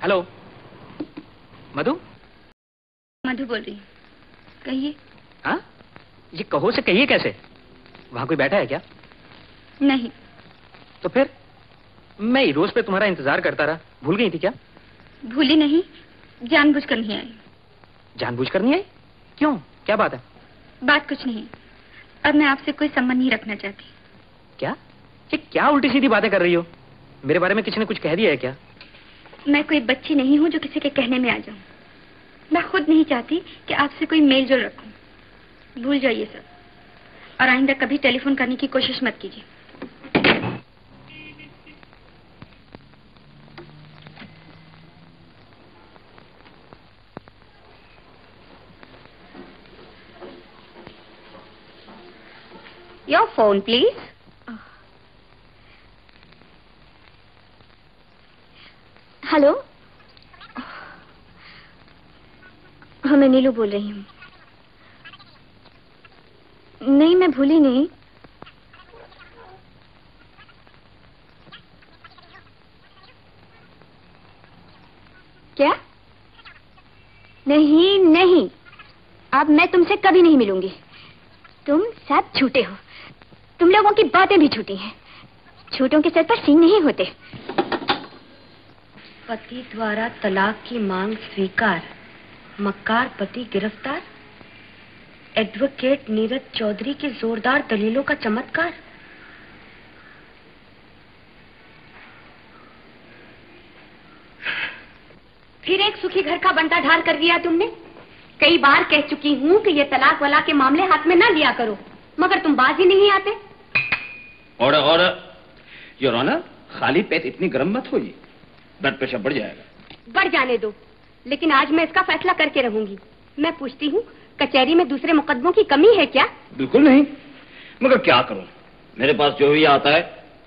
Hello, मधु? मधु बोल रही हूँ, कहिए। हाँ? ये कहो से कहिए कैसे? वहां कोई बैठा है क्या? नहीं। तो फिर? मैं ही रोज पे तुम्हारा इंतजार करता रहा, भूल गई थी क्या? भूली नहीं, जानबूझकर नहीं आई। जानबूझकर नहीं आई? क्यों, क्या बात है? बात कुछ नहीं, अब मैं आपसे कोई संबंध नहीं रखना चाहती। क्या? ये क्या उल्टी सीधी बातें कर रही हो? मेरे बारे में किसी ने कुछ कह दिया है क्या? मैं कोई बच्ची नहीं हूँ जो किसी के कहने में आ जाऊं। मैं खुद नहीं चाहती कि आपसे कोई मेल जोल रखूं। भूल जाइए सब, और आइंदा कभी टेलीफोन करने की कोशिश मत कीजिए। Your phone, please. हेलो। हाँ, मैं नीलू बोल रही हूँ। नहीं, मैं भूली नहीं। क्या? नहीं नहीं, अब मैं तुमसे कभी नहीं मिलूंगी। तुम सब झूठे हो। तुम लोगों की बातें भी झूठी हैं। झूठों के सर पर सींग नहीं होते। पति द्वारा तलाक की मांग स्वीकार, मक्कार पति गिरफ्तार, एडवोकेट नीरज चौधरी की जोरदार दलीलों का चमत्कार। फिर एक सुखी घर का बंटा ढार कर दिया तुमने। कई बार कह चुकी हूँ कि ये तलाक वाला के मामले हाथ में न लिया करो, मगर तुम बाज ही नहीं आते। और योर ऑनर, खाली पेट इतनी गर्म मत होइए, ब्लड प्रेशर बढ़ जाएगा। बढ़ जाने दो, लेकिन आज मैं इसका फैसला करके रहूंगी। मैं पूछती हूँ, कचहरी में दूसरे मुकदमों की कमी है क्या? बिल्कुल नहीं, मगर क्या करूं, मेरे पास जो भी आता है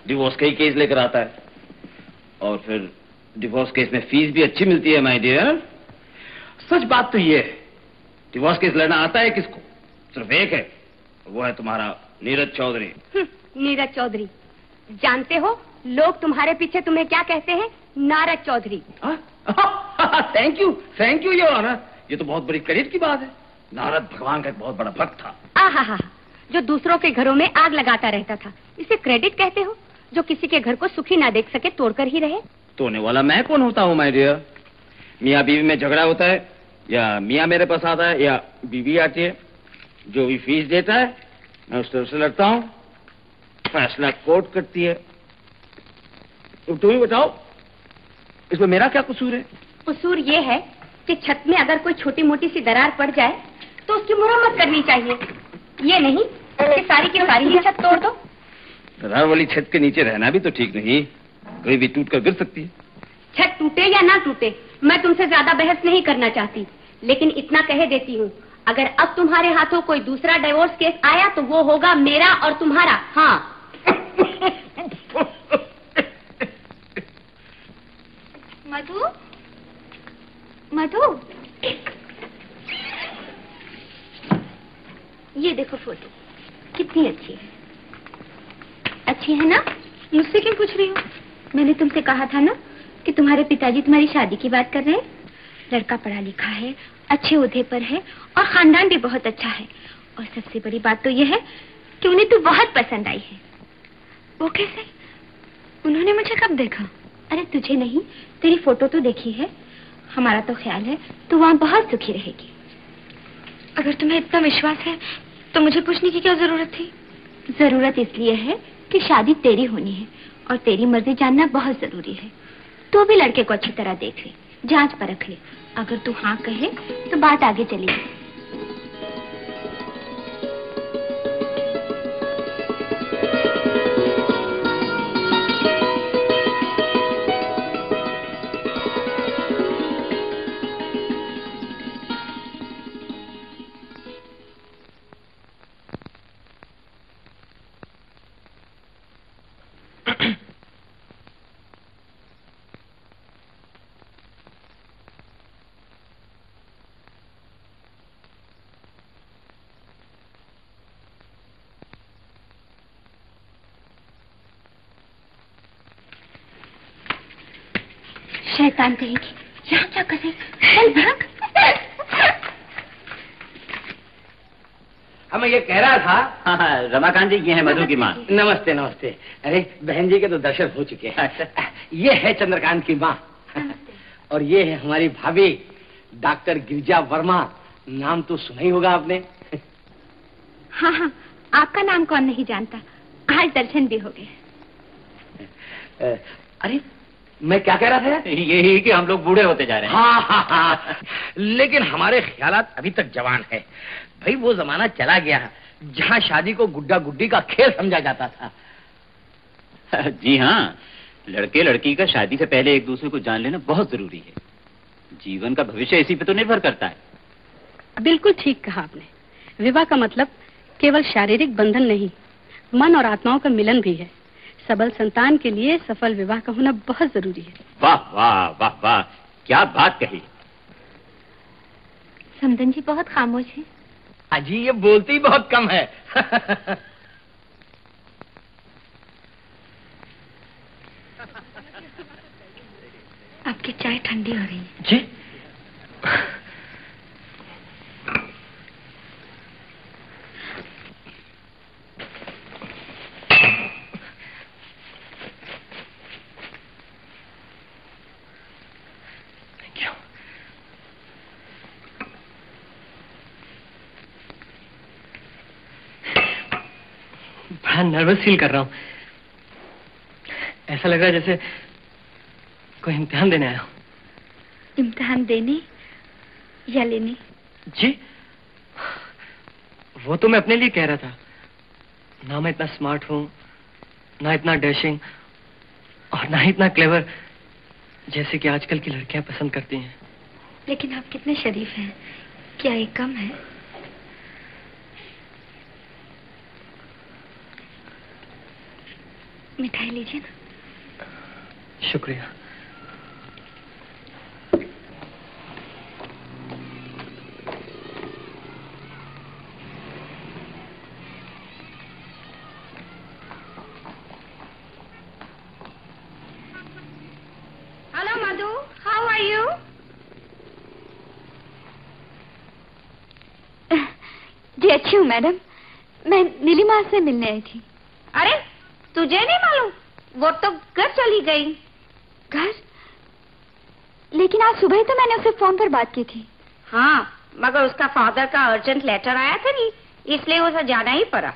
डिवोर्स का ही केस लेकर आता है, और फिर डिवोर्स केस में फीस भी अच्छी मिलती है माय डियर। सच बात तो ये है, डिवोर्स केस लड़ना आता है किसको? सिर्फ एक है, वो है तुम्हारा नीरज चौधरी। नीरज चौधरी? जानते हो लोग तुम्हारे पीछे तुम्हें क्या कहते हैं? Narad Chaudhary. Thank you your honour, ये तो बहुत बड़ी क्रेडिट की बात है। नारद भगवान का एक बहुत बड़ा भक्त था। आहा, जो दूसरों के घरों में आग लगाता रहता था, इसे क्रेडिट कहते हो? जो किसी के घर को सुखी ना देख सके, तोड़कर ही रहे। तोड़ने वाला मैं कौन होता हूँ माय डियर? मियाँ बीवी में झगड़ा होता है, या मियाँ मेरे पास आता है, या बीवी आती है। जो भी फीस देता है मैं उससे लड़ता हूँ, फैसला कोर्ट करती है। तुम ही बताओ, इसमें मेरा क्या कसूर है? कसूर ये है कि छत में अगर कोई छोटी मोटी सी दरार पड़ जाए तो उसकी मुरम्मत करनी चाहिए, ये नहीं कि सारी की सारी ही छत तोड़ दो। दरार वाली छत के नीचे रहना भी तो ठीक नहीं, कभी भी टूट कर गिर सकती है। छत टूटे या ना टूटे, मैं तुमसे ज्यादा बहस नहीं करना चाहती, लेकिन इतना कह देती हूँ, अगर अब तुम्हारे हाथों कोई दूसरा डिवोर्स केस आया तो वो होगा मेरा और तुम्हारा। हाँ। मधु, मधु, ये देखो फोटो, कितनी अच्छी है। अच्छी है ना? मुझसे क्यों पूछ रही हो? मैंने तुमसे कहा था ना कि तुम्हारे पिताजी तुम्हारी शादी की बात कर रहे हैं। लड़का पढ़ा लिखा है, अच्छे ओहदे पर है, और खानदान भी बहुत अच्छा है। और सबसे बड़ी बात तो यह है कि उन्हें तू बहुत पसंद आई है। वो कैसे? उन्होंने मुझे कब देखा? अरे तुझे नहीं, तेरी फोटो तो देखी है। हमारा तो ख्याल है तू वहाँ बहुत सुखी रहेगी। अगर तुम्हें इतना विश्वास है तो मुझे पूछने की क्या जरूरत थी? जरूरत इसलिए है कि शादी तेरी होनी है, और तेरी मर्जी जानना बहुत जरूरी है। तू भी लड़के को अच्छी तरह देख ले, जांच परख ले। अगर तू हाँ कहे तो बात आगे चलेगी। शैतान कहेगी। क्या कर रही? चल भाग। मैं ये कह रहा था। हाँ, रमाकांत जी, ये है मधु की माँ। नमस्ते नमस्ते। अरे बहन जी के तो दर्शन हो चुके हैं। अच्छा। ये है चंद्रकांत की माँ और ये है हमारी भाभी डॉक्टर गिरिजा वर्मा। नाम तो सुना ही होगा आपने। हाँ हाँ, आपका नाम कौन नहीं जानता। आज दर्शन भी हो गए। अरे मैं क्या कह रहा था? यही कि हम लोग बूढ़े होते जा रहे हैं। हाँ। लेकिन हमारे ख्यालात अभी तक जवान है। भाई वो जमाना चला गया जहाँ शादी को गुड्डा गुड्डी का खेल समझा जाता था। जी हाँ, लड़के लड़की का शादी से पहले एक दूसरे को जान लेना बहुत जरूरी है। जीवन का भविष्य इसी पे तो निर्भर करता है। बिल्कुल ठीक कहा आपने। विवाह का मतलब केवल शारीरिक बंधन नहीं, मन और आत्माओं का मिलन भी है। सबल संतान के लिए सफल विवाह का होना बहुत जरूरी है। वाह वाह वाह वाह, क्या बात कही। समदन जी बहुत खामोश है। अजी ये बोलती ही बहुत कम है। आपकी चाय ठंडी हो रही है। जी बड़ा नर्वस फील कर रहा हूँ। ऐसा लग रहा है जैसे कोई इम्तिहान देने आया हूँ। इम्तिहान देने या लेने? जी, वो तो मैं अपने लिए कह रहा था। ना मैं इतना स्मार्ट हूँ, ना इतना डैशिंग और ना इतना क्लेवर जैसे कि आजकल की लड़कियां पसंद करती हैं। लेकिन आप कितने शरीफ हैं, क्या ये कम है? मिठाई लीजिए ना। शुक्रिया। Hello Madhu, how are you? जी अच्छी हूँ मैडम। मैं नीलिमा से मिलने आई थी। अरे तुझे नहीं मालूम? वो तो घर चली गई। घर? लेकिन आज सुबह ही तो मैंने उससे फोन पर बात की थी। हाँ, मगर उसका फादर का अर्जेंट लेटर आया था नहीं, इसलिए उसे जाना ही पड़ा।